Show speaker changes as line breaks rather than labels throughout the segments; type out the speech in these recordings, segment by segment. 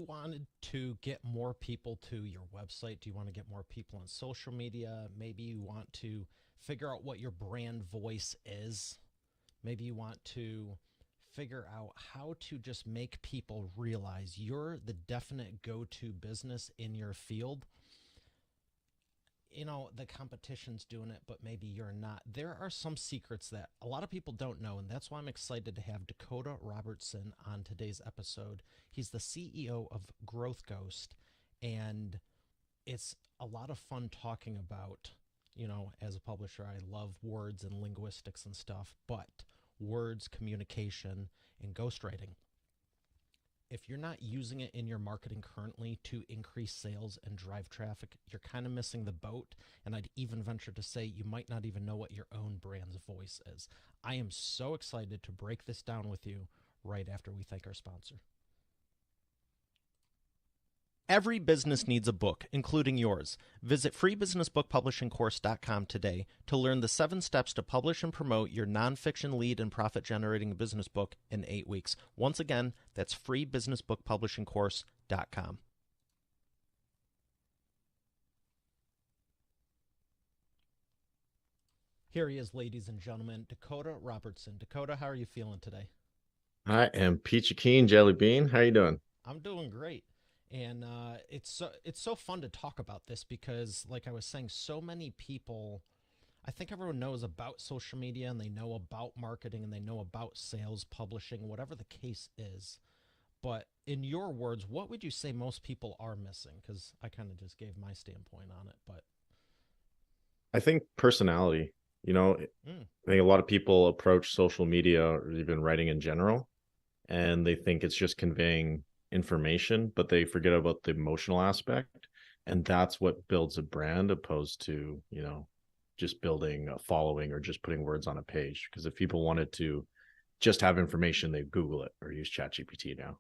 wanted to get more people to your website, do you want to get more people on social media? Maybe you want to figure out what your brand voice is. Maybe you want to figure out how to just make people realize you're the definite go-to business in your field. The competition's doing it, but maybe you're not. There are some secrets that a lot of people don't know, and that's why I'm excited to have Dakota Robertson on today's episode. He's the CEO of Growth Ghost, and it's a lot of fun talking about, as a publisher, I love words and linguistics and stuff, but words, communication, and ghostwriting, if you're not using it in your marketing currently to increase sales and drive traffic, you're kind of missing the boat. And I'd even venture to say you might not even know what your own brand's voice is. I am so excited to break this down with you right after we thank our sponsor. Every business needs a book, including yours. Visit freebusinessbookpublishingcourse.com today to learn the 7 steps to publish and promote your nonfiction lead and profit-generating business book in 8 weeks. Once again, that's freebusinessbookpublishingcourse.com. Here he is, ladies and gentlemen, Dakota Robertson. Dakota, how are you feeling today?
I am Peachy Keen Jelly Bean. How you doing?
I'm doing great. And it's so fun to talk about this because, like I was saying, so many people, I think everyone knows about social media and they know about marketing and they know about sales, publishing, whatever the case is. But in your words, what would you say most people are missing? Because I kind of just gave my standpoint on it. But
I think personality.
mm,
I think a lot of people approach social media or even writing in general, and they think it's just conveying information, but they forget about the emotional aspect. And that's what builds a brand opposed to, just building a following or just putting words on a page. Because if people wanted to just have information, they Google it or use ChatGPT now.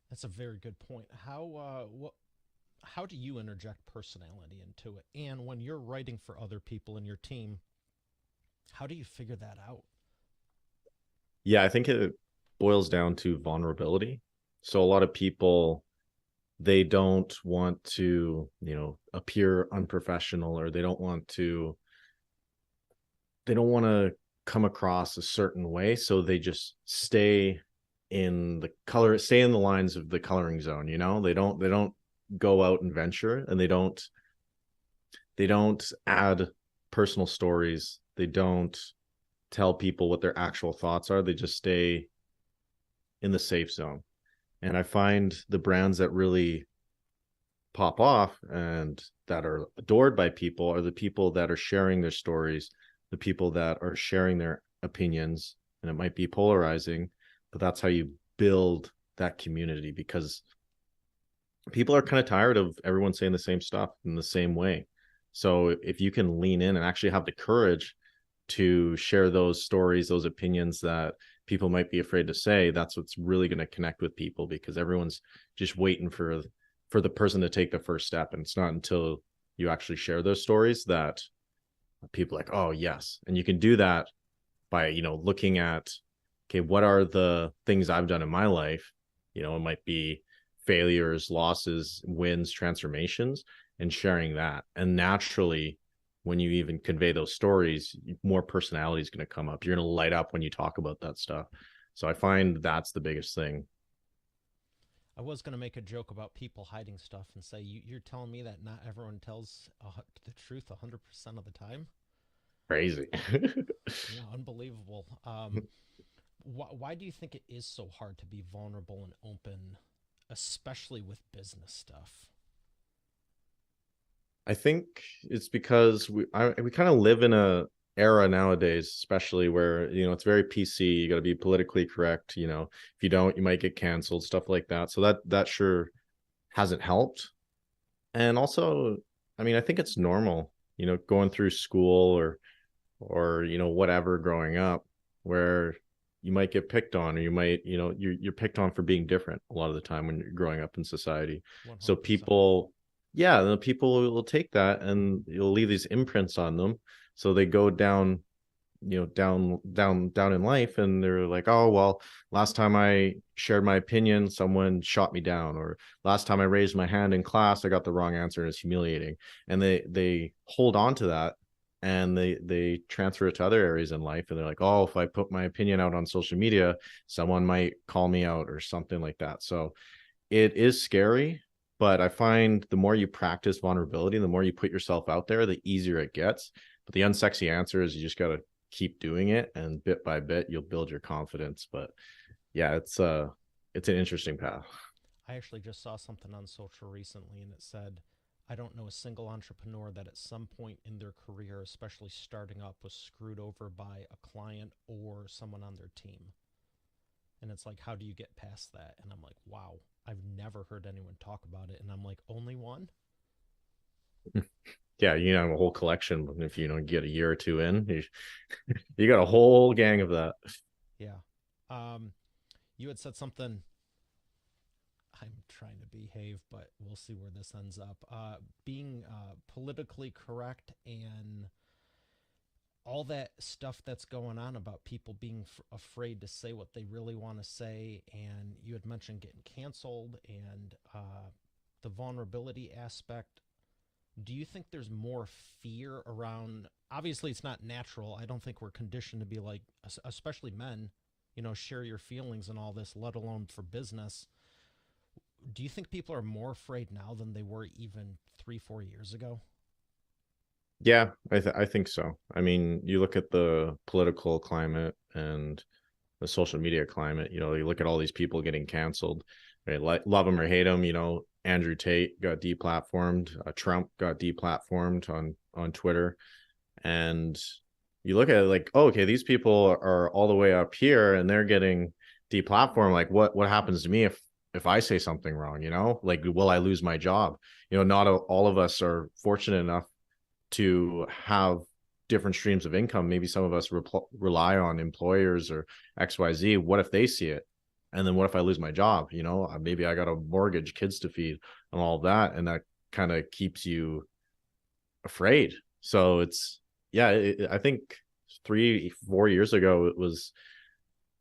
that's a very good point. How do you interject personality into it? And when you're writing for other people in your team, how do you figure that out?
Yeah, I think it boils down to vulnerability. So a lot of people, they don't want to, appear unprofessional, or they don't want to come across a certain way. So they just stay in the lines of the coloring zone. They don't go out and venture, and they don't add personal stories. They don't tell people what their actual thoughts are. They just stay in the safe zone. And I find the brands that really pop off and that are adored by people are the people that are sharing their stories, the people that are sharing their opinions. And it might be polarizing, but that's how you build that community, because people are kind of tired of everyone saying the same stuff in the same way. So if you can lean in and actually have the courage to share those stories, those opinions that people might be afraid to say, that's what's really going to connect with people, because everyone's just waiting for the person to take the first step. And it's not until you actually share those stories that people are like, oh yes. And you can do that by, looking at, okay, what are the things I've done in my life? It might be failures, losses, wins, transformations, and sharing that. And naturally, when you even convey those stories, more personality is going to come up. You're going to light up when you talk about that stuff. So I find that's the biggest thing.
I was going to make a joke about people hiding stuff and say, you're telling me that not everyone tells the truth 100% of the time?
Crazy.
Yeah, unbelievable. Why do you think it is so hard to be vulnerable and open, especially with business stuff?
I think it's because we kind of live in a era nowadays, especially where it's very PC. You got to be politically correct. If you don't, you might get canceled, stuff like that. So that sure hasn't helped. And also, I mean, I think it's normal, going through school or whatever, growing up, where you might get picked on, or you might, you're picked on for being different a lot of the time when you're growing up in society. So
100%.
people, yeah, the people will take that and you'll leave these imprints on them. So they go down down in life, and they're like, oh well, last time I shared my opinion someone shot me down, or last time I raised my hand in class I got the wrong answer and it's humiliating. And they hold on to that, and they transfer it to other areas in life, and they're like, oh, if I put my opinion out on social media someone might call me out or something like that. So it is scary, but I find the more you practice vulnerability, the more you put yourself out there, the easier it gets. But the unsexy answer is you just got to keep doing it, and bit by bit you'll build your confidence. But yeah, it's an interesting path.
I actually just saw something on social recently and it said, I don't know a single entrepreneur that at some point in their career, especially starting up, was screwed over by a client or someone on their team. And it's like, how do you get past that? And I'm like, wow, I've never heard anyone talk about it. And I'm like, only one?
Yeah, have a whole collection. If get a year or two in, you got a whole gang of that.
Yeah. Um, you had said something. I'm trying to behave, but we'll see where this ends up. Being politically correct and all that stuff that's going on about people being afraid to say what they really want to say. And you had mentioned getting canceled and the vulnerability aspect. Do you think there's more fear around? Obviously, it's not natural. I don't think we're conditioned to be like, especially men, share your feelings and all this, let alone for business. Do you think people are more afraid now than they were even 3, 4 years ago?
Yeah, I think so. I mean, you look at the political climate and the social media climate. You look at all these people getting canceled. Right? Love them or hate them. Andrew Tate got deplatformed. Trump got deplatformed on Twitter. And you look at it like, oh, okay, these people are all the way up here and they're getting deplatformed. Like, what happens to me if I say something wrong? Like, will I lose my job? Not all of us are fortunate enough to have different streams of income. Maybe some of us rely on employers or XYZ. What if they see it? And then what if I lose my job? Maybe I got a mortgage, kids to feed, and all of that. And that kind of keeps you afraid. So I think 3, 4 years ago, it was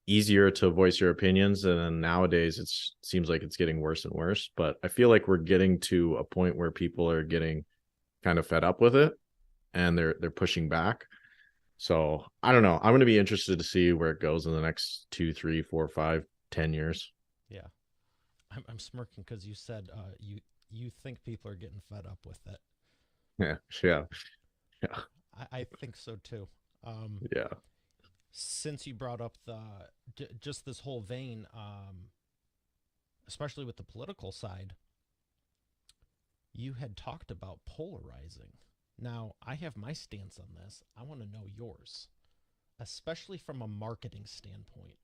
easier to voice your opinions. And then nowadays it seems like it's getting worse and worse. But I feel like we're getting to a point where people are getting kind of fed up with it and they're pushing back. So I don't know. I'm going to be interested to see where it goes in the next 2, 3, 4, 5, 10 years.
Yeah, I'm smirking because you said you think people are getting fed up with it.
Yeah, yeah, yeah,
I think so too.
yeah.
Since you brought up just this whole vein, especially with the political side, you had talked about polarizing. Now, I have my stance on this. I want to know yours, especially from a marketing standpoint.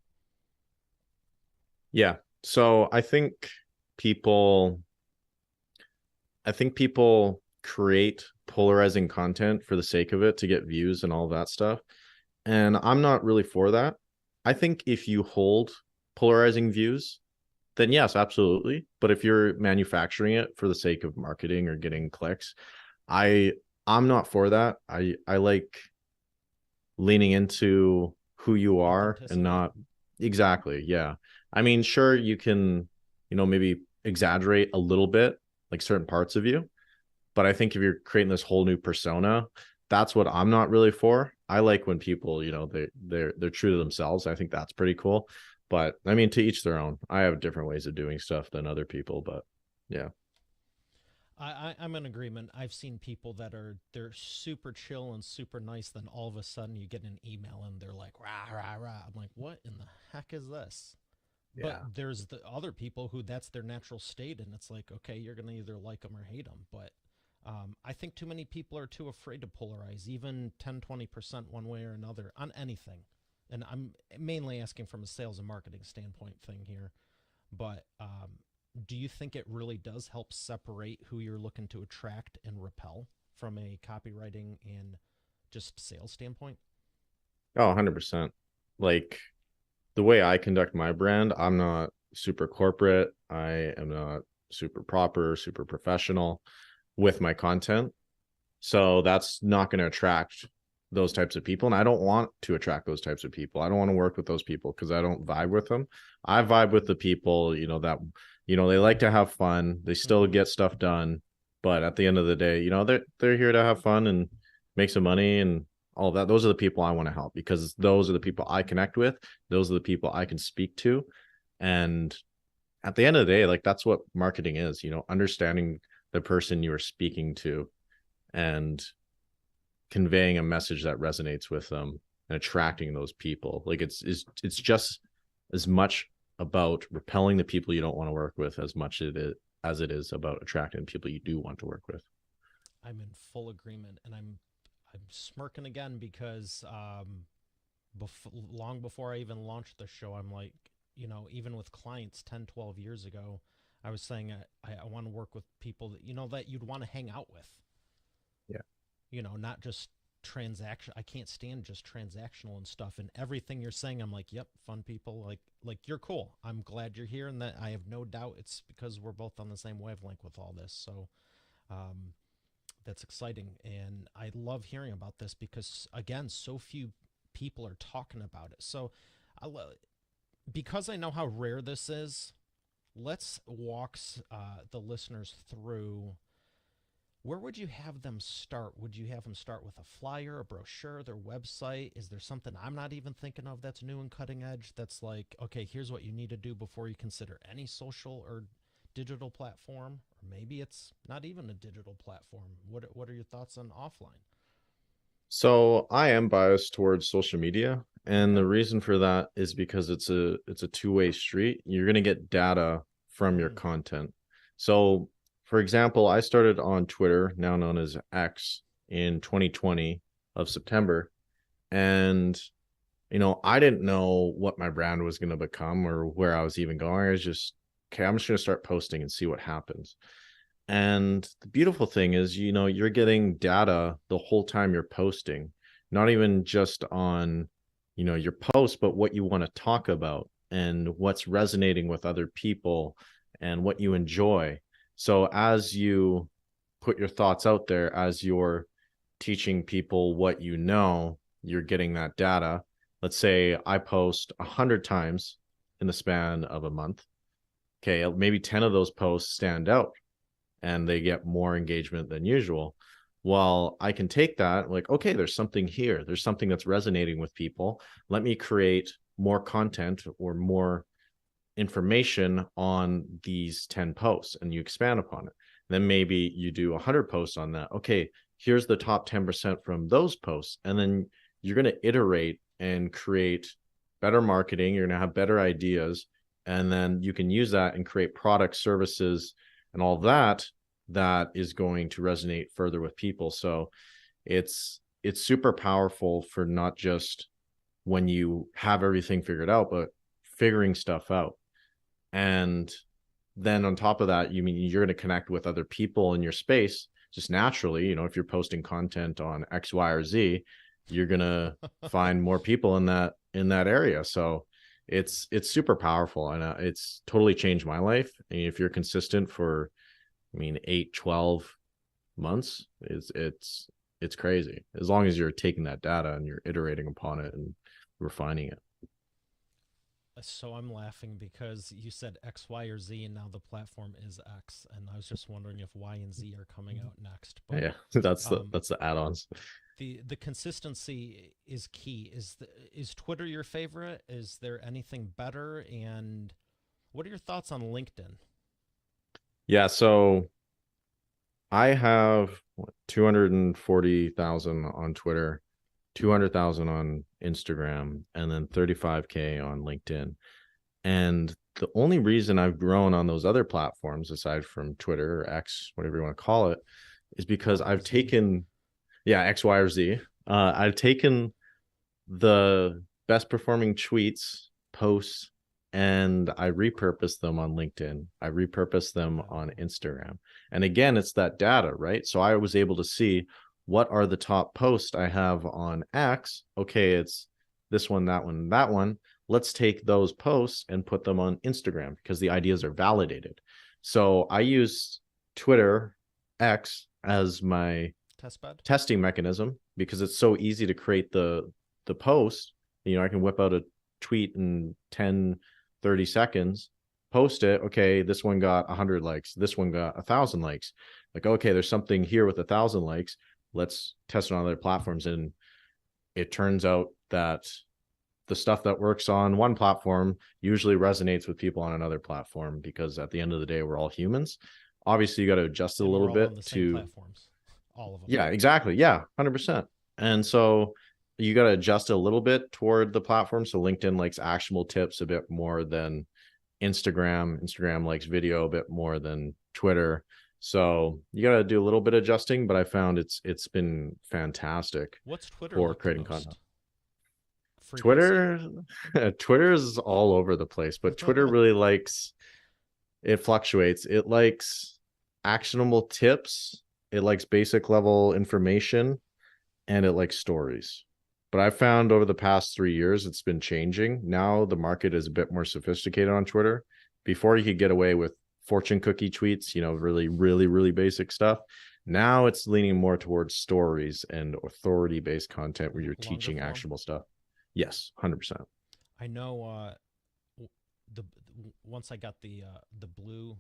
Yeah. So people I think people create polarizing content for the sake of it to get views and all that stuff. And I'm not really for that. I think if you hold polarizing views, then yes, absolutely. But if you're manufacturing it for the sake of marketing or getting clicks, I I'm not for that. I like leaning into who you are and
Authenticity.
not exactly. Yeah. I mean, sure, you can, maybe exaggerate a little bit, like certain parts of you. But I think if you're creating this whole new persona, that's what I'm not really for. I like when people, they're true to themselves. I think that's pretty cool. But I mean, to each their own. I have different ways of doing stuff than other people, but yeah.
I'm in agreement. I've seen people that they're super chill and super nice. Then all of a sudden you get an email and they're like rah rah rah. I'm like, what in the heck is this? But
Yeah.
there's the other people who that's their natural state, and it's like, okay, you're gonna either like them or hate them. But I think too many people are too afraid to polarize, even 10, 20% one way or another on anything. And I'm mainly asking from a sales and marketing standpoint thing here. But do you think it really does help separate who you're looking to attract and repel from a copywriting and just sales standpoint?
Oh, 100%. Like the way I conduct my brand, I'm not super corporate. I am not super proper, super professional with my content. So that's not going to attract those types of people, and I don't want to attract those types of people. I don't want to work with those people because I don't vibe with them. I vibe with the people, that they like to have fun, they still
Mm-hmm.
get stuff done, but at the end of the day, they're here to have fun and make some money and all that. Those are the people I want to help because those are the people I connect with. Those are the people I can speak to. And at the end of the day, like that's what marketing is, understanding the person you are speaking to and conveying a message that resonates with them and attracting those people. Like it's just as much about repelling the people you don't want to work with as it is about attracting people you do want to work with.
I'm in full agreement, and I'm smirking again because long before I even launched the show, I'm like, even with clients 10, 12 years ago, I was saying I want to work with people that that you'd want to hang out with.
Yeah.
Not just transaction. I can't stand just transactional and stuff. And everything you're saying, I'm like, yep, fun people. Like you're cool. I'm glad you're here, and that I have no doubt it's because we're both on the same wavelength with all this. So, that's exciting, and I love hearing about this because again, so few people are talking about it. So, I because I know how rare this is, let's walk the listeners through. Where would you have them start? Would you have them start with a flyer, a brochure, their website? Is there something I'm not even thinking of that's new and cutting edge? That's like, okay, here's what you need to do before you consider any social or digital platform, or maybe it's not even a digital platform. What are your thoughts on offline?
So I am biased towards social media, and
Okay.
the reason for that is because it's a two-way street. You're going to get data from your
Mm,
content. So, for example, I started on Twitter, now known as X, in 2020 of September, and I didn't know what my brand was going to become or where I was even going. I was just, okay, I'm just going to start posting and see what happens. And the beautiful thing is, you're getting data the whole time you're posting, not even just on, your post, but what you want to talk about and what's resonating with other people and what you enjoy. So as you put your thoughts out there, as you're teaching people what you're getting that data. Let's say I post 100 times in the span of a month. Okay, maybe 10 of those posts stand out and they get more engagement than usual. Well, I can take that, like, okay, there's something here. There's something that's resonating with people. Let me create more content or more information on these 10 posts, and you expand upon it. Then maybe you do 100 posts on that. Okay, here's the top 10% from those posts. And then you're going to iterate and create better marketing. You're going to have better ideas. And then you can use that and create products, services, and all that is going to resonate further with people. So it's super powerful for not just when you have everything figured out, but figuring stuff out. And then on top of that, you mean you're going to connect with other people in your space just naturally. If you're posting content on X, Y, or Z, you're going to find more people in that area. So it's super powerful, and it's totally changed my life. And if you're consistent for 8, 12 months, it's crazy, as long as you're taking that data and you're iterating upon it and refining it.
so I'm laughing because you said X, Y, or Z, and now the platform is X, and I was just wondering if Y and Z are coming out next. But
Yeah, that's the
um,
that's the add-ons.
the consistency is key. Is Twitter your favorite? Is there anything better? And what are your thoughts on LinkedIn?
Yeah, so I have 240,000 on Twitter, 200,000 on Instagram, and then 35K on LinkedIn. And the only reason I've grown on those other platforms, aside from Twitter or X, whatever you want to call it, is because
Y or
I've
Z?
taken, yeah, X, Y, or Z. I've taken the best performing tweets, posts, and I repurpose them on LinkedIn. I repurpose them on
Oh,
Instagram. And again, it's that data, right? So I was able to see what are the top posts I have on X. Okay, it's this one, that one, that one. Let's take those posts and put them on Instagram because the ideas are validated. So I use Twitter X as my
test bed.
testing mechanism. because it's so easy to create the post. I can whip out a tweet in 10, 30 seconds, post it. Okay, this one got 100 likes. This one got 1,000 likes. Like, okay, there's something here with 1,000 likes. Let's test it on other platforms. And it turns out that the stuff that works on one platform usually resonates with people on another platform, because at the end of the day, we're all humans. Obviously, you got to adjust it a
And
little
we're all on
bit
the same
to,
platforms, all of them.
yeah, exactly. Yeah, 100%. And so you got to adjust it a little bit toward the platform. So LinkedIn likes actionable tips a bit more than Instagram. Instagram likes video a bit more than Twitter. So you got to do a little bit of adjusting, but I found it's been fantastic
What's Twitter
for
like the
creating content.
most? Frequency?
Twitter, Twitter is all over the place, but Twitter really likes, it fluctuates. It likes actionable tips. It likes basic level information, and it likes stories. But I've found over the past 3 years, it's been changing. Now the market is a bit more sophisticated on Twitter. Before, you could get away with fortune cookie tweets, really, really, really basic stuff. Now it's leaning more towards stories and authority-based content where you're
Longer
teaching
form?
actionable stuff. Yes, 100%.
I know the once I got the blue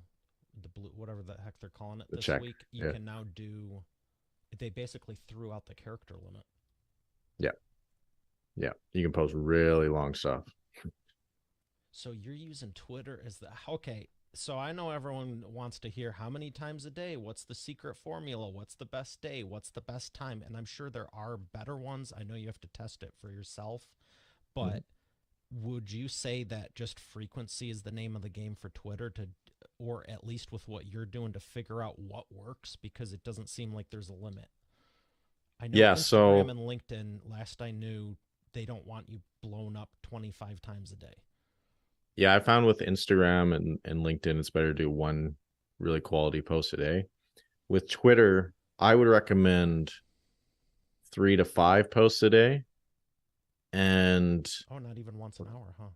whatever the heck they're calling it
The
this
check.
week, you
Yeah.
can now do. They basically threw out the character limit.
Yeah. Yeah. You can post really long stuff.
So you're using Twitter as the okay. So I know everyone wants to hear how many times a day, what's the secret formula, what's the best day, what's the best time, and I'm sure there are better ones. I know you have to test it for yourself,
Mhm.
but would you say that just frequency is the name of the game for Twitter to, or at least with what you're doing to figure out what works, because it doesn't seem like there's a limit. I know
Yeah.
Instagram
So,
and LinkedIn, last I knew, they don't want you blown up 25 times a day.
yeah, I found with Instagram and LinkedIn, it's better to do one really quality post a day. With Twitter, I would recommend 3 to 5 posts a day. And
Oh, not even once an hour, huh?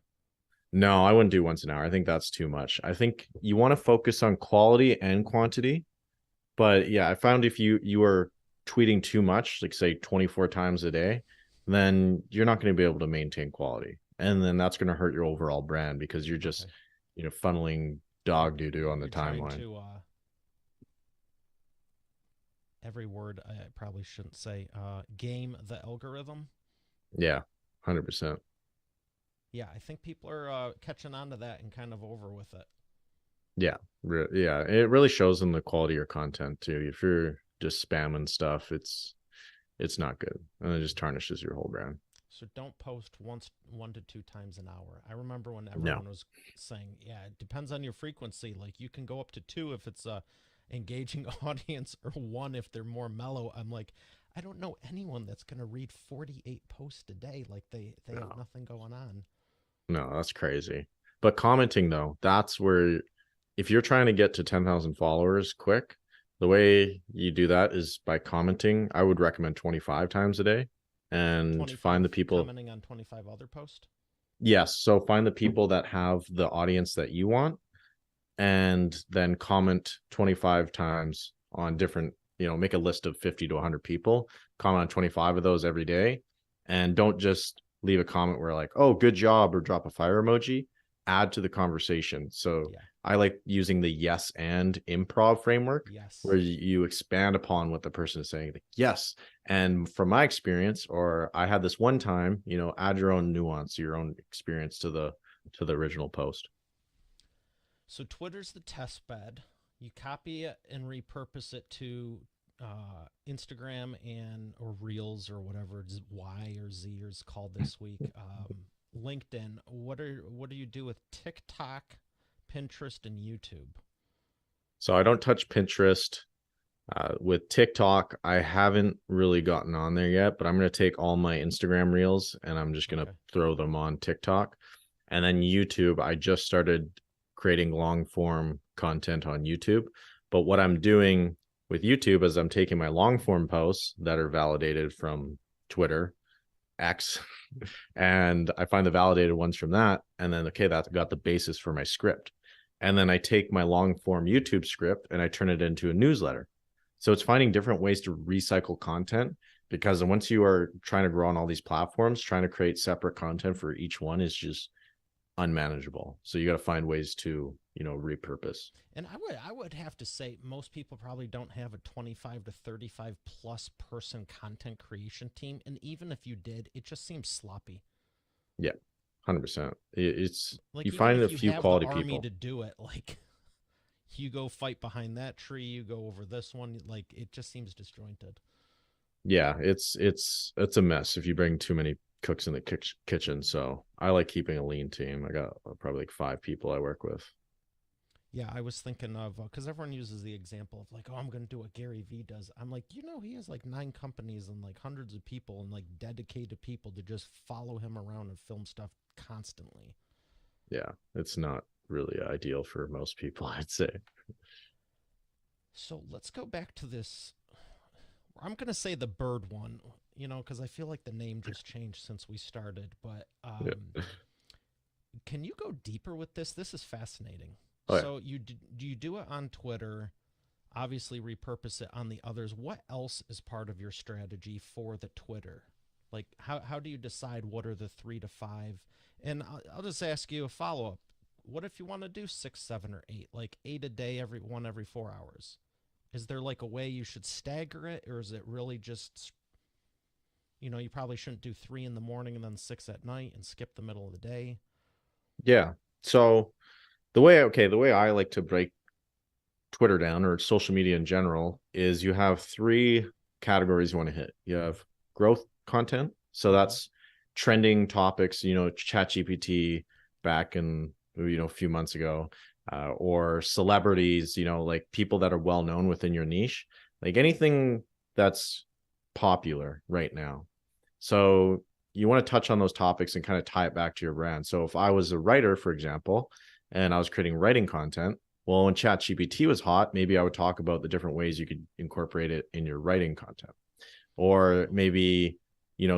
no, I wouldn't do once an hour. I think that's too much. I think you want to focus on quality and quantity. But yeah, I found if you are tweeting too much, like say 24 times a day, then you're not going to be able to maintain quality. And then that's going to hurt your overall brand, because you're just,
Okay.
funneling
You're
dog doo doo on the
you're trying
timeline.
to every word I probably shouldn't say. Game the algorithm.
Yeah, 100%.
Yeah, I think people are catching on to that and kind of over with it.
Yeah. Yeah. It really shows in the quality of your content too. If you're just spamming stuff, it's not good. And it just tarnishes your whole brand.
So don't post once, 1 to 2 times an hour. I remember when
No.
everyone was saying, "Yeah, it depends on your frequency. Like you can go up to two if it's a engaging audience, or one if they're more mellow." I'm like, I don't know anyone that's gonna read 48 posts a day. Like they have
No.
nothing going on.
No, that's crazy. But commenting though, that's where, if you're trying to get to 10,000 followers quick, the way you do that is by commenting. I would recommend 25 times a day, and find
25
the people.
commenting on 25 other posts.
Yes. So find the people that have the audience that you want, and then comment 25 times on different, make a list of 50 to 100 people, comment on 25 of those every day. And don't just leave a comment where like, oh, good job, or drop a fire emoji. Add to the conversation. So
Yeah.
I like using the yes and improv framework,
Yes.
where you expand upon what the person is saying. Like, yes. And from my experience, or I had this one time, add your own nuance, your own experience to the original post.
So Twitter's the test bed. You copy it and repurpose it to Instagram and or Reels or whatever it's Y or Z is called this week. LinkedIn. What do you do with TikTok, Pinterest, and YouTube?
So I don't touch Pinterest. With TikTok, I haven't really gotten on there yet, but I'm going to take all my Instagram reels and I'm just going to
Okay.
throw them on TikTok. And then YouTube, I just started creating long form content on YouTube. But what I'm doing with YouTube is I'm taking my long form posts that are validated from Twitter, X, and I find the validated ones from that. And then, okay, that's got the basis for my script. And then I take my long form YouTube script and I turn it into a newsletter. So it's finding different ways to recycle content because once you are trying to grow on all these platforms, trying to create separate content for each one is just unmanageable. So you got to find ways to, repurpose.
And I would have to say most people probably don't have a 25 to 35 plus person content creation team, and even if you did, it just seems sloppy.
Yeah, 100%. It's
Like
you
even
find a
if you
few
have the
quality
army
people.
to do it, like you go fight behind that tree, you go over this one, like it just seems disjointed.
Yeah, it's a mess if you bring too many cooks in the kitchen. So I like keeping a lean team. I got probably like 5 people I work with.
Yeah, I was thinking of because everyone uses the example of like, oh, I'm going to do what Gary Vee does. I'm like, he has like 9 companies and like hundreds of people and like dedicated people to just follow him around and film stuff constantly.
Yeah, it's not really ideal for most people, I'd say.
So let's go back to this. I'm going to say the bird one, because I feel like the name just changed since we started. But
Yeah.
can you go deeper with this? This is fascinating.
Oh yeah.
So do you do it on Twitter? Obviously, repurpose it on the others. What else is part of your strategy for the Twitter? Like, how do you decide what are the 3 to 5? And I'll just ask you a follow up. What if you want to do 6, 7, or 8? Like 8 a day, every 4 hours. Is there like a way you should stagger it, or is it really just you probably shouldn't do 3 in the morning and then 6 at night and skip the middle of the day?
Yeah. So the way I like to break Twitter down, or social media in general, is you have 3 categories you want to hit. You have growth content. So
Mm-hmm.
that's trending topics, chat GPT back in, a few months ago, or celebrities, like people that are well known within your niche, like anything that's popular right now. So you want to touch on those topics and kind of tie it back to your brand. So if I was a writer, for example, and I was creating writing content, well, when ChatGPT was hot, maybe I would talk about the different ways you could incorporate it in your writing content. Or maybe,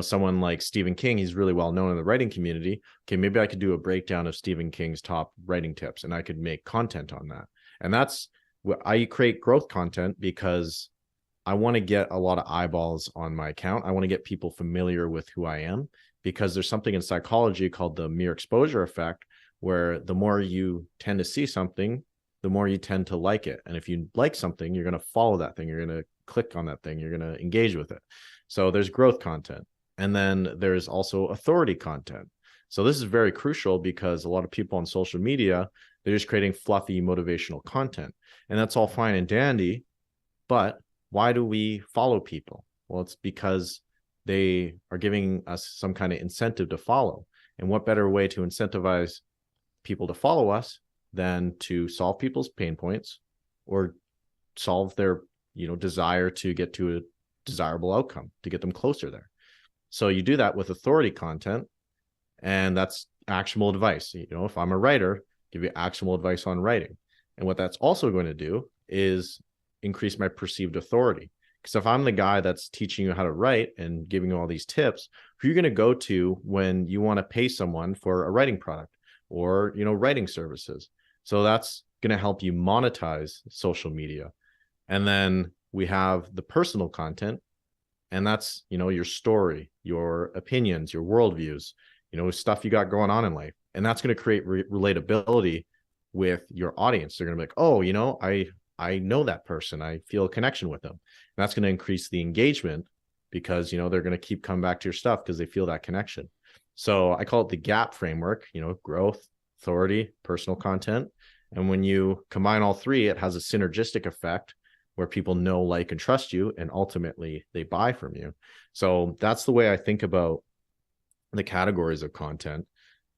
someone like Stephen King, he's really well known in the writing community. Okay, maybe I could do a breakdown of Stephen King's top writing tips and I could make content on that. And that's what I create growth content, because I want to get a lot of eyeballs on my account. I want to get people familiar with who I am, because there's something in psychology called the mere exposure effect, where the more you tend to see something, the more you tend to like it. And if you like something, you're going to follow that thing. You're going to click on that thing. You're going to engage with it. So there's growth content. And then there's also authority content. So this is very crucial, because a lot of people on social media, they're just creating fluffy motivational content. And that's all fine and dandy. But why do we follow people? Well, it's because they are giving us some kind of incentive to follow. And what better way to incentivize people to follow us than to solve people's pain points, or solve their, desire to get to a desirable outcome, to get them closer there. So you do that with authority content, and that's actionable advice. If I'm a writer, give you actionable advice on writing. And what that's also going to do is increase my perceived authority. Because if I'm the guy that's teaching you how to write and giving you all these tips, who you're going to go to when you want to pay someone for a writing product, or, writing services. So that's going to help you monetize social media. And then we have the personal content, and that's, your story, your opinions, your worldviews, stuff you got going on in life. And that's going to create relatability with your audience. They're going to be like, oh, I know that person. I feel a connection with them. And that's going to increase the engagement, because, they're going to keep coming back to your stuff because they feel that connection. So I call it the GAP framework, growth, authority, personal content. And when you combine all 3, it has a synergistic effect where people know, like, and trust you, and ultimately they buy from you. So that's the way I think about the categories of content.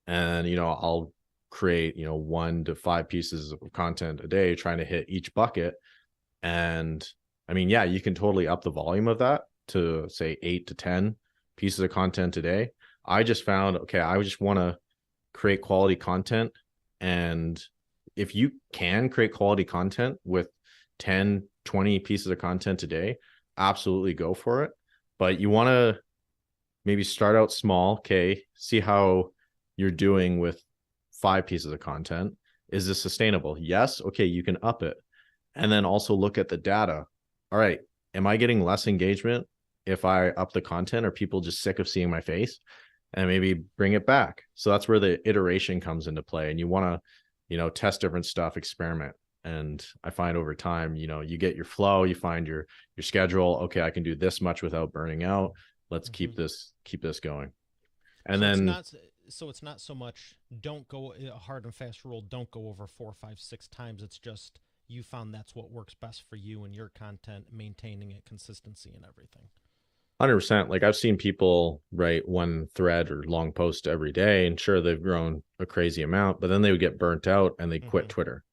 And, I'll create, 1 to 5 pieces of content a day, trying to hit each bucket. And I mean, yeah, you can totally up the volume of that to say 8 to 10 pieces of content a day. I just found, okay, I just want to create quality content. And if you can create quality content with 10, 20 pieces of content a day, absolutely go for it. But you want to maybe start out small. Okay, see how you're doing with 5 pieces of content. Is this sustainable? Yes. Okay, you can up it. And then also look at the data. All right, am I getting less engagement if I up the content? Are people just sick of seeing my face? And maybe bring it back. So that's where the iteration comes into play. And you want to, test different stuff, experiment. And I find over time, you get your flow, you find your schedule. Okay, I can do this much without burning out. Let's keep this going. And
So it's
then
not so it's not so much don't go a hard and fast rule. Don't go over 4, 5, 6 times. It's just you found that's what works best for you and your content, maintaining it, consistency, and everything.
100%. Like I've seen people write one thread or long post every day, and sure, they've grown a crazy amount, but then they would get burnt out and they quit Twitter.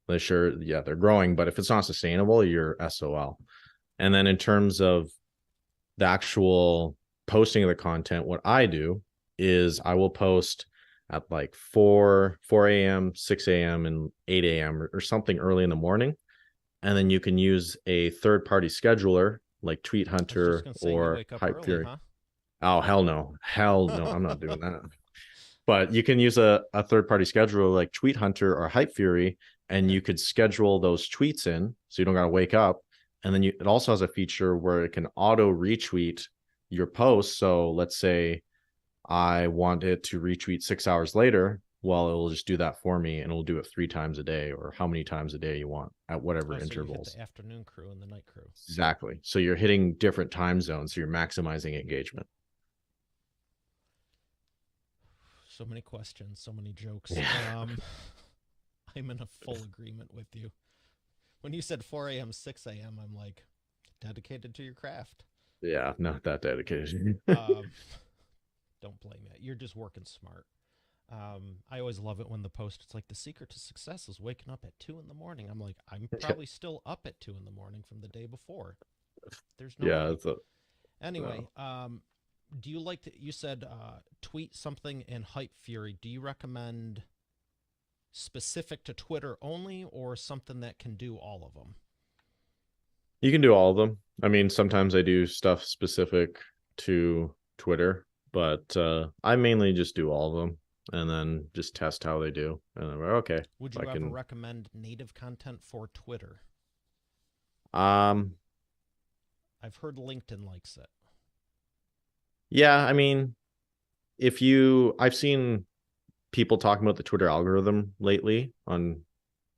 They're growing, but if it's not sustainable, you're SOL. And then in terms of the actual posting of the content, what I do is I will post at like 4 a.m., 6 a.m., and 8 a.m. or something early in the morning. And then you can use a third-party scheduler like Tweet
I was just
Hunter
gonna say you
or
wake up
Hype
early,
Fury.
huh?
Oh, hell no. Hell no. I'm not doing that. But you can use a third-party scheduler like Tweet Hunter or Hype Fury, and
Okay.
you could schedule those tweets in so you don't got to wake up. And then it also has a feature where it can auto retweet your post. So let's say I want it to retweet 6 hours later. Well, it will just do that for me, and it will do it 3 times a day or how many times a day you want at whatever
Oh, so you hit
intervals.
the afternoon crew and the night crew.
Exactly. So you're hitting different time zones. So you're maximizing engagement.
So many questions, so many jokes.
Yeah.
I'm in a full agreement with you. When you said 4 a.m., 6 a.m., I'm like, dedicated to your craft.
Yeah. Not that dedicated.
Um, don't blame you. You're just working smart. I always love it when the post, it's like the secret to success is waking up at 2 in the morning. I'm like, I'm probably still up at 2 in the morning from the day before. There's no
Yeah.
way.
It's a,
Anyway, do you like to, you said tweet something in Hype Fury. Do you recommend specific to Twitter only or something that can do all of them?
you can do all of them. I mean, sometimes I do stuff specific to Twitter, but I mainly just do all of them and then just test how they do. And I'm like, okay,
Would
I
you ever
can.
recommend native content for Twitter?
Um,
I've heard LinkedIn likes it.
yeah, I mean, I've seen people talking about the Twitter algorithm lately on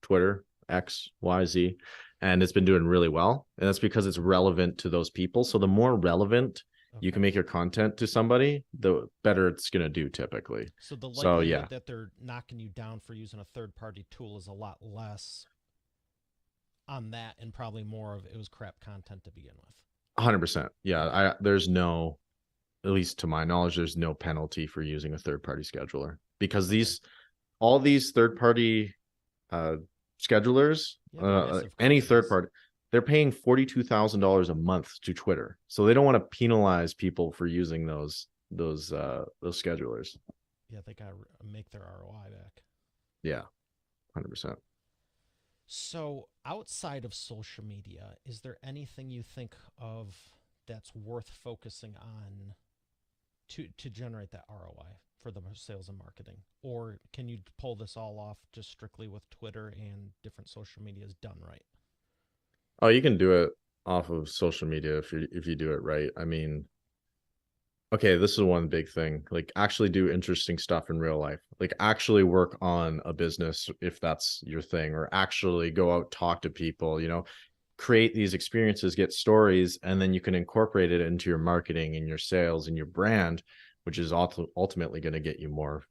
Twitter, X, Y, Z, and it's been doing really well. And that's because it's relevant to those people. So the more relevant you can
Okay.
make your content to somebody, the better it's going to do typically.
So the
So yeah,
likelihood that they're knocking you down for using a third party tool is a lot less on that and probably more of it was crap content to begin with.
100%. Yeah,
Okay.
there's no, at least to my knowledge, there's no penalty for using a third party scheduler because
Okay.
all these third party uh, schedulers,
Yeah, they're massive
any third
companies.
party, they're paying $42,000 a month to Twitter, so they don't want to penalize people for using those schedulers.
Yeah, they got to make their ROI back.
Yeah, 100%.
So, outside of social media, is there anything you think of that's worth focusing on to generate that ROI for the sales and marketing? Or can you pull this all off just strictly with Twitter and different social medias done right?
Oh, you can do it off of social media if you do it right. I mean, okay, this is one big thing. Like actually do interesting stuff in real life. Like actually work on a business if that's your thing, or actually go out, talk to people, create these experiences, get stories, and then you can incorporate it into your marketing and your sales and your brand, which is ultimately going to get you more,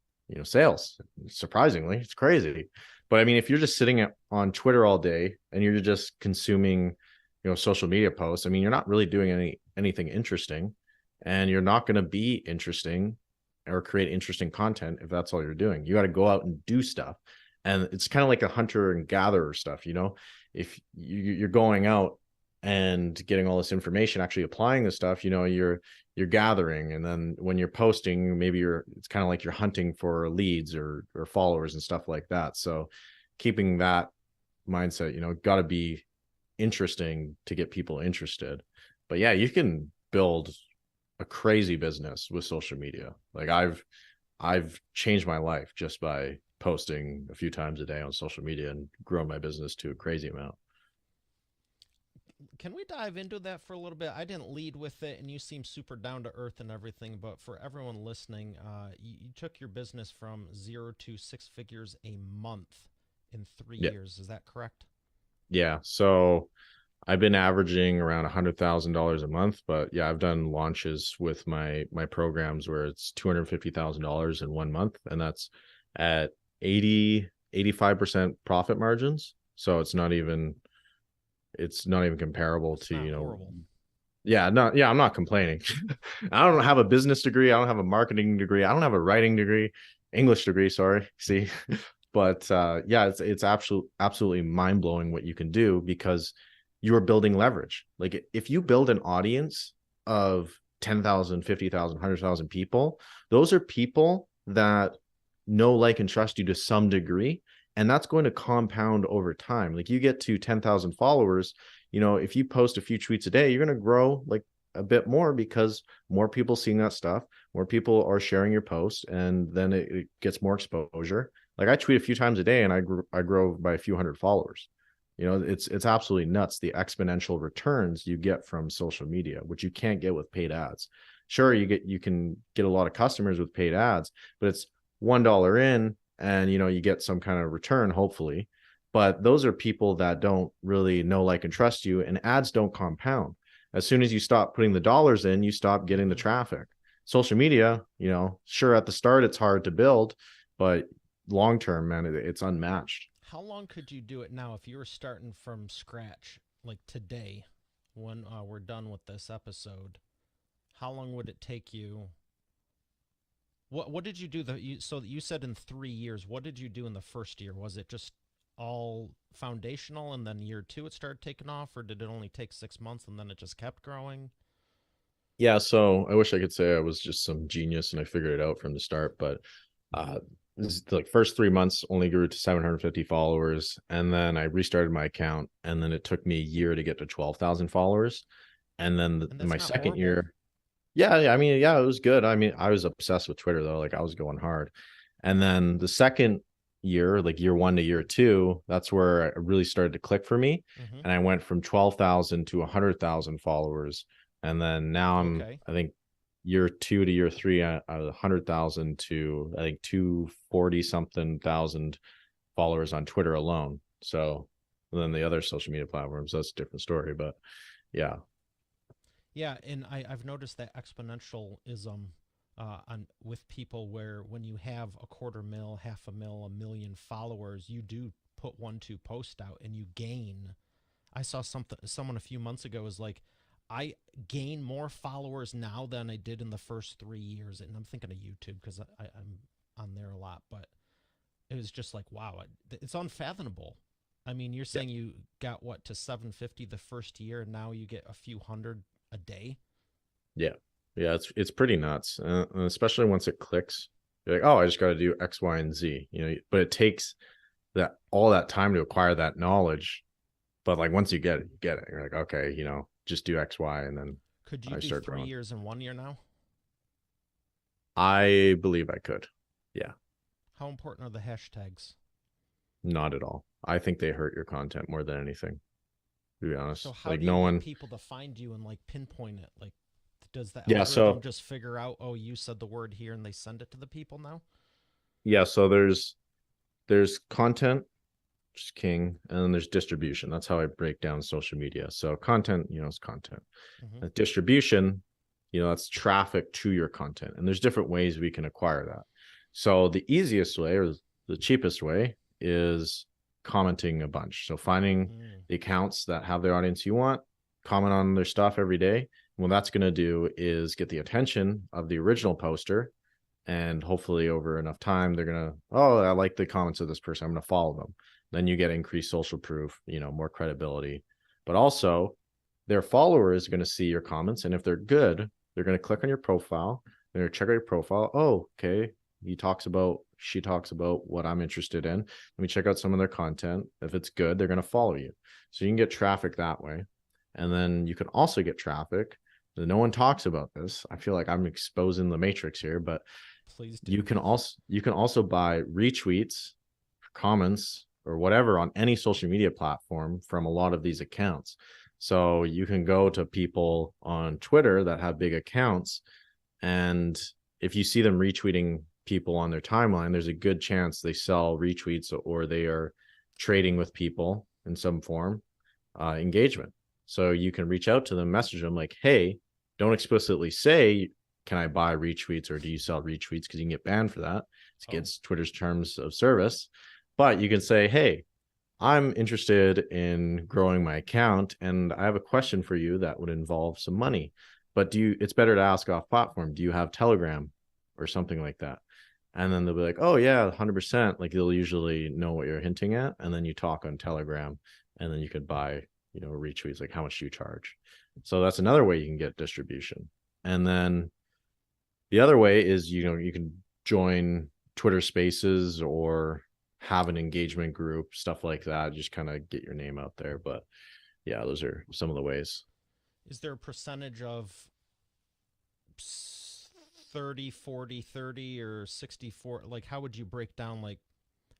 sales. Surprisingly, it's crazy. But I mean, if you're just sitting on Twitter all day and you're just consuming, social media posts, I mean, you're not really doing anything interesting, and you're not going to be interesting or create interesting content if that's all you're doing. You got to go out and do stuff. And it's kind of like a hunter and gatherer stuff, if you're going out and getting all this information, actually applying this stuff, you're gathering. And then when you're posting, maybe it's kind of like you're hunting for leads or followers and stuff like that. So keeping that mindset, got to be interesting to get people interested. But yeah, you can build a crazy business with social media. Like I've changed my life just by posting a few times a day on social media and grown my business to a crazy amount.
Can we dive into that for a little bit? I didn't lead with it, and you seem super down to earth and everything. But for everyone listening, you took your business from zero to six figures a month in three
Yeah.
years. Is that correct?
Yeah. So I've been averaging around $100,000 a month, but yeah, I've done launches with my programs where it's $250,000 in 1 month, and that's at 85% profit margins. So it's not even comparable
That's
to,
not horrible.
I'm not complaining. I don't have a business degree, I don't have a marketing degree, I don't have a writing degree, English degree, sorry. See, but yeah, it's absolutely mind blowing what you can do because you are building leverage. Like if you build an audience of 10,000, 50,000, 100,000 people, those are people that know, like, and trust you to some degree. And that's going to compound over time. Like you get to 10,000 followers, if you post a few tweets a day, you're going to grow like a bit more because more people seeing that stuff, more people are sharing your post, and then it gets more exposure. Like I tweet a few times a day and I grow by a few hundred followers. It's absolutely nuts, the exponential returns you get from social media, which you can't get with paid ads. Sure, you can get a lot of customers with paid ads, but it's $1 in, and you get some kind of return, hopefully. But those are people that don't really know, like, and trust you, and ads don't compound. As soon as you stop putting the dollars in, you stop getting the
Mm-hmm.
traffic. Social media, sure, at the start it's hard to build, but long term, man, it's unmatched.
How long could you do it now if you were starting from scratch, like today, when we're done with this episode? How long would it take you? What did you do? So you said in 3 years. What did you do in the first year? Was it just all foundational, and then year two it started taking off, or did it only take 6 months and then it just kept growing?
Yeah, so I wish I could say I was just some genius and I figured it out from the start, but uh this like first 3 months only grew to 750 followers, and then I restarted my account, and then it took me a year to get to 12,000 followers. And then
And
in
that's
my
not
second
horrible.
year, yeah, I mean, yeah, it was good. I mean, I was obsessed with Twitter though, like I was going hard. And then the second year, like year 1 to year 2, that's where it really started to click for me.
Mm-hmm.
And I went from 12,000 to 100,000 followers. And then now
Okay.
I think year 2 to year 3, 100,000 to I think 240 something thousand followers on Twitter alone. So then the other social media platforms, that's a different story. But yeah,
Yeah, and I've noticed that exponentialism on with people where when you have a quarter mil, half a mil, a million followers, you do put one two post out and you gain. I saw someone a few months ago was like, I gain more followers now than I did in the first 3 years, and I'm thinking of YouTube because I'm on there a lot, but it was just like, wow, it's unfathomable. I mean, you're
yeah,
saying you got what to 750 the first year, and now you get a few hundred a day.
yeah, yeah. It's pretty nuts, and especially once it clicks. You're like, oh, I just got to do X, Y, and Z. But it takes that all that time to acquire that knowledge. But like once you get it, you get it. You're like, okay, just do X, Y, and then
Could you
I
do
start
three
growing.
years in 1 year now?
I believe I could. Yeah,
How important are the hashtags?
not at all. I think they hurt your content more than anything, to be
So
honest.
how
Like
do you
no
get
one.
people to find you and like pinpoint it? Like, does the
Yeah.
algorithm
So
just figure out, oh, you said the word here, and they send it to the people now?
yeah. So there's content, which is king, and then there's distribution. That's how I break down social media. So content, is content.
Mm-hmm.
Distribution, that's traffic to your content, and there's different ways we can acquire that. So the easiest way, or the cheapest way, is commenting a bunch. So finding
Mm.
the accounts that have the audience you want, comment on their stuff every day. And what that's going to do is get the attention of the original poster, and hopefully over enough time they're going to, oh, I like the comments of this person, I'm going to follow them. Then you get increased social proof, more credibility. But also their followers are going to see your comments, and if they're good, they're going to click on your profile, they're going to check out your profile. Oh, okay, she talks about what I'm interested in, let me check out some of their content. If it's good, they're going to follow you. So you can get traffic that way. And then you can also get traffic, no one talks about this, I feel like I'm exposing the matrix here, but
Please
you
do.
can also buy retweets, comments, or whatever on any social media platform from a lot of these accounts. So you can go to people on Twitter that have big accounts, and if you see them retweeting people on their timeline, there's a good chance they sell retweets or they are trading with people in some form, engagement. So you can reach out to them, message them like, hey, don't explicitly say, can I buy retweets or do you sell retweets? Because you can get banned for that. It's against Twitter's terms of service. But you can say, hey, I'm interested in growing my account and I have a question for you that would involve some money. But it's better to ask off platform. Do you have Telegram or something like that? And then they'll be like, oh, yeah, 100%. Like they'll usually know what you're hinting at. And then you talk on Telegram and then you could buy, retweets, like how much do you charge? So that's another way you can get distribution. And then the other way is, you can join Twitter Spaces or have an engagement group, stuff like that. Just kind of get your name out there. But yeah, those are some of the ways.
Is there a percentage of 30, 40, 30, or 64? Like, how would you break down, like,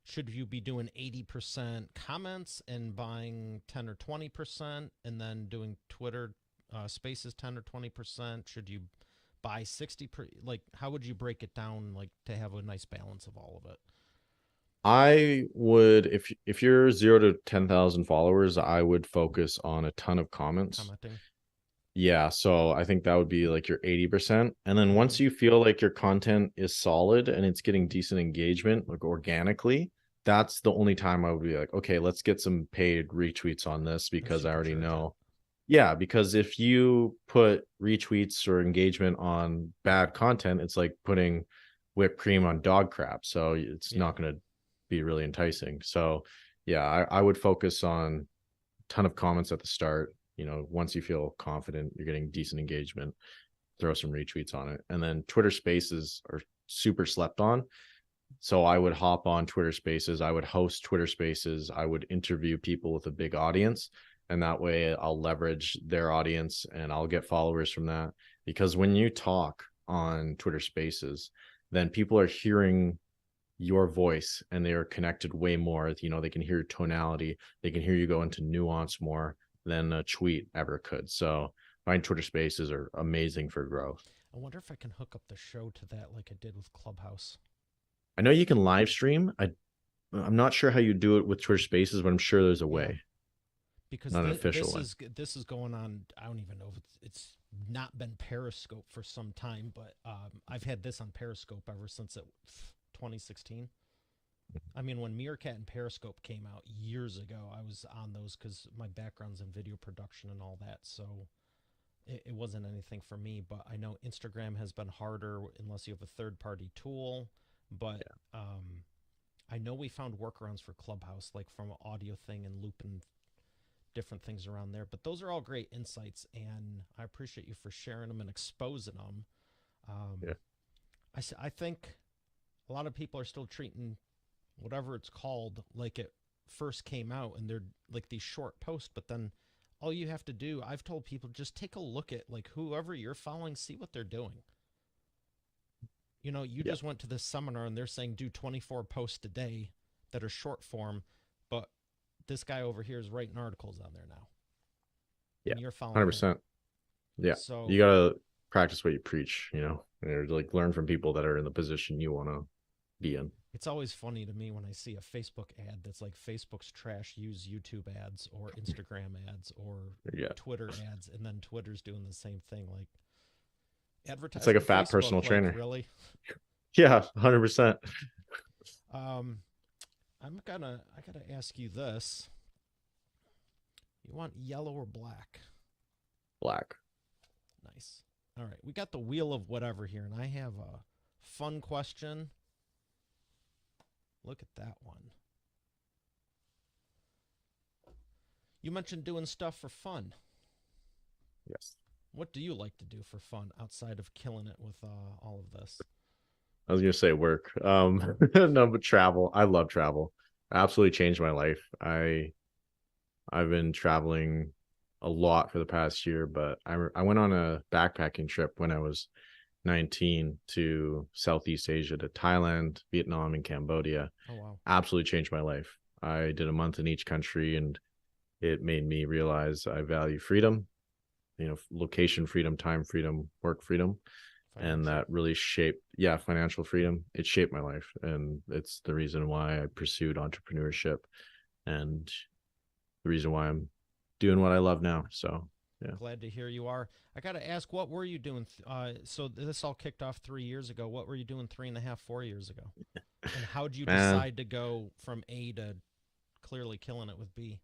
should you be doing 80% comments and buying 10 or 20% and then doing Twitter Spaces 10 or 20%? Should you buy 60 like, how would you break it down, like, to have a nice balance of all of it?
I would, if you're 0 to 10,000 followers, I would focus on a ton of comments.
Commenting.
Yeah, so I think that would be like your 80%. And then
Mm-hmm.
once you feel like your content is solid and it's getting decent engagement, like organically, that's the only time I would be like, okay, let's get some paid retweets on this
And
because I already
supercharge it.
know. Yeah, because if you put retweets or engagement on bad content, it's like putting whipped cream on dog crap. So it's
Yeah.
not going to be really enticing. So yeah, I would focus on a ton of comments at the start. Once you feel confident, you're getting decent engagement, throw some retweets on it. And then Twitter Spaces are super slept on. So I would hop on Twitter Spaces. I would host Twitter Spaces. I would interview people with a big audience. And that way I'll leverage their audience and I'll get followers from that. Because when you talk on Twitter Spaces, then people are hearing your voice and they are connected way more. They can hear tonality. They can hear you go into nuance more than a tweet ever could. So find Twitter Spaces are amazing for growth.
I wonder if I can hook up the show to that like I did with Clubhouse.
I know you can live stream. I'm not sure how you do it with Twitter Spaces, but I'm sure there's a
Yeah,
way,
because
not an official way.
this is going on. I don't even know if it's not been Periscope for some time, but I've had this on Periscope ever since 2016. I mean, when Meerkat and Periscope came out years ago, I was on those because my background's in video production and all that. So it wasn't anything for me. But I know Instagram has been harder unless you have a third party tool. But I know we found workarounds for Clubhouse, like from an audio thing and looping different things around there. But those are all great insights, and I appreciate you for sharing them and exposing them. Um,
Yeah.
I think a lot of people are still treating whatever it's called like it first came out, and they're like these short posts. But then all you have to do, I've told people, just take a look at like whoever you're following, see what they're doing. You
Yeah.
just went to this seminar and they're saying do 24 posts a day that are short form, but this guy over here is writing articles on there now,
Yeah.
and you're following him.
100%. Yeah. You
So
got to practice what you preach, and like learn from people that are in the position you want to be in.
it's always funny to me when I see a Facebook ad that's like Facebook's trash, use YouTube ads or Instagram ads or
Yeah.
Twitter ads, and then Twitter's doing the same thing. Like,
It's like a
advertising
fat
Facebook,
personal
like,
trainer.
really?
Yeah. 100%.
Um, I gotta ask you this. You want yellow or black?
Black.
Nice. All right, we got the wheel of whatever here, and I have a fun question. Look at that one. You mentioned doing stuff for fun.
Yes.
What do you like to do for fun outside of killing it with all of this?
I was gonna say work. No, but travel. I love travel. Absolutely changed my life. I've been traveling a lot for the past year, but I went on a backpacking trip when I was 19 to Southeast Asia, to Thailand, Vietnam, and Cambodia.
Oh wow.
Absolutely changed my life. I did a month in each country, and it made me realize I value freedom, location freedom, time freedom, work freedom. And
Financial.
that really shaped, yeah, financial freedom. It shaped my life. And it's the reason why I pursued entrepreneurship and the reason why I'm doing what I love now. So, yeah.
Glad to hear you are. I got to ask, what were you doing? So this all kicked off 3 years ago. What were you doing 3.5, 4 years ago? And how did you
Man,
decide to go from A to clearly killing it with B?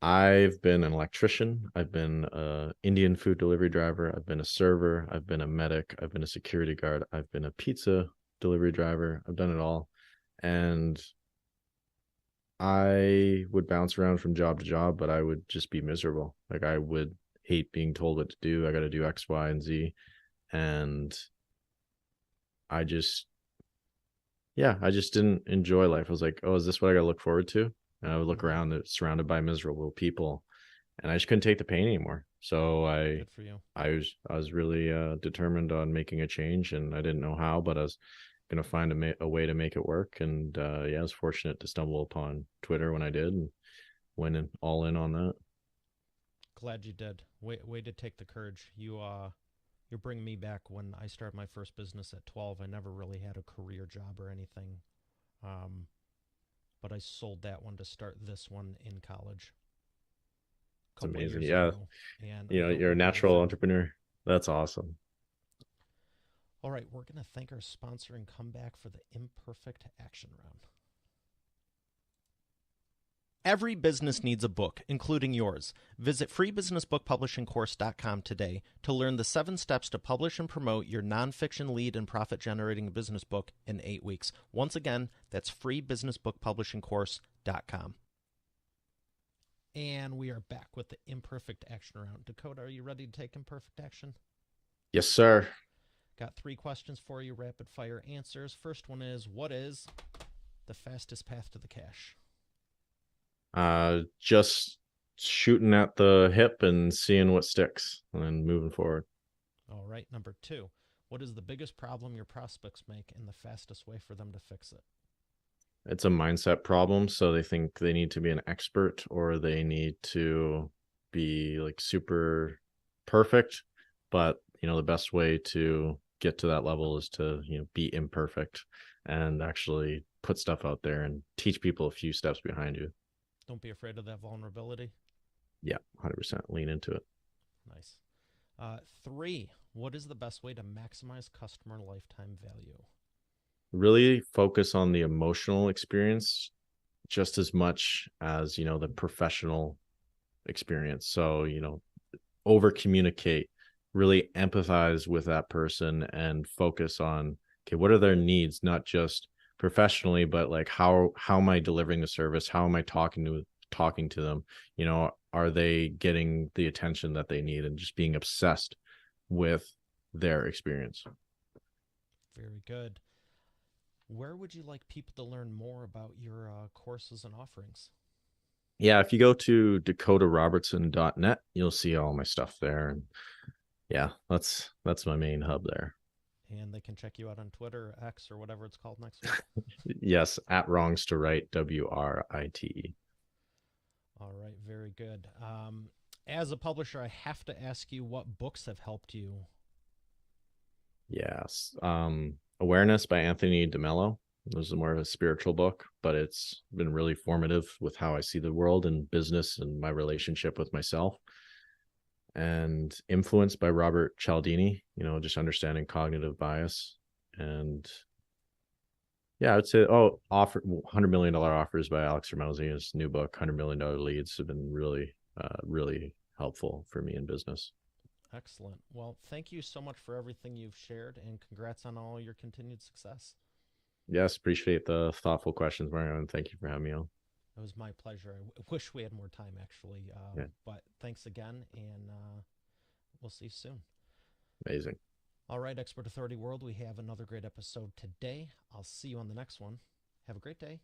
I've been an electrician. I've been a Indian food delivery driver. I've been a server. I've been a medic. I've been a security guard. I've been a pizza delivery driver. I've done it all. And I would bounce around from job to job, but I would just be miserable. Like I would hate being told what to do. I got to do X, Y, and Z. And I just, yeah, I just didn't enjoy life. I was like, oh, is this what I got to look forward to? And I would look
Mm-hmm.
around, surrounded by miserable people, and I just couldn't take the pain anymore. So
Good for you.
I was really determined on making a change, and I didn't know how, but I was gonna find a way to make it work. And yeah, I was fortunate to stumble upon Twitter when I did, and went in, all in on that.
Glad you did. Way to take the courage. You bring me back when I started my first business at 12. I never really had a career job or anything. Um, but I sold that one to start this one in college a
It's
couple
amazing.
years
Yeah,
ago, and I don't
you're a
regret a
natural
thing.
entrepreneur. That's awesome.
All right, we're going to thank our sponsor and come back for the imperfect action round. Every business needs a book, including yours. Visit freebusinessbookpublishingcourse.com today to learn the 7 steps to publish and promote your nonfiction lead and profit generating business book in 8 weeks. Once again, that's freebusinessbookpublishingcourse.com. And we are back with the imperfect action round. Dakota, are you ready to take imperfect action?
Yes, sir.
Got 3 questions for you, rapid fire answers. First one is, what is the fastest path to the cash?
Just shooting at the hip and seeing what sticks and moving forward.
All right, number 2. What is the biggest problem your prospects make and the fastest way for them to fix it?
It's a mindset problem. So they think they need to be an expert or they need to be like super perfect. But, the best way to get to that level is to, be imperfect and actually put stuff out there and teach people a few steps behind you.
Don't be afraid of that vulnerability.
Yeah, 100% lean into it.
Nice. 3. What is the best way to maximize customer lifetime value?
Really focus on the emotional experience just as much as, the professional experience. So, over communicate, really empathize with that person and focus on, okay, what are their needs, not just professionally, but like how am I delivering the service? How am I talking to them? Are they getting the attention that they need, and just being obsessed with their experience.
Very good. Where would you like people to learn more about your courses and offerings?
Yeah, if you go to dakotarobertson.net, you'll see all my stuff there. And yeah, that's my main hub there.
And they can check you out on Twitter, X, or whatever it's called next week.
Yes, at wrongs to right, WRITE.
All right, very good. As a publisher, I have to ask you, what books have helped you?
Yes. Awareness by Anthony DeMello. This is more of a spiritual book, but it's been really formative with how I see the world and business and my relationship with myself. And Influence by Robert Cialdini, just understanding cognitive bias. And yeah, I would say, offer $100 million offers by Alex Ramosi, his new book, $100 million leads, have been really, really helpful for me in business.
Excellent. Well, thank you so much for everything you've shared, and congrats on all your continued success.
Yes, appreciate the thoughtful questions, Mario, and thank you for having me on.
It was my pleasure. I wish we had more time, actually.
Yeah,
But thanks again, and we'll see you soon.
amazing.
All right, Expert Authority World, we have another great episode today. I'll see you on the next one. Have a great day.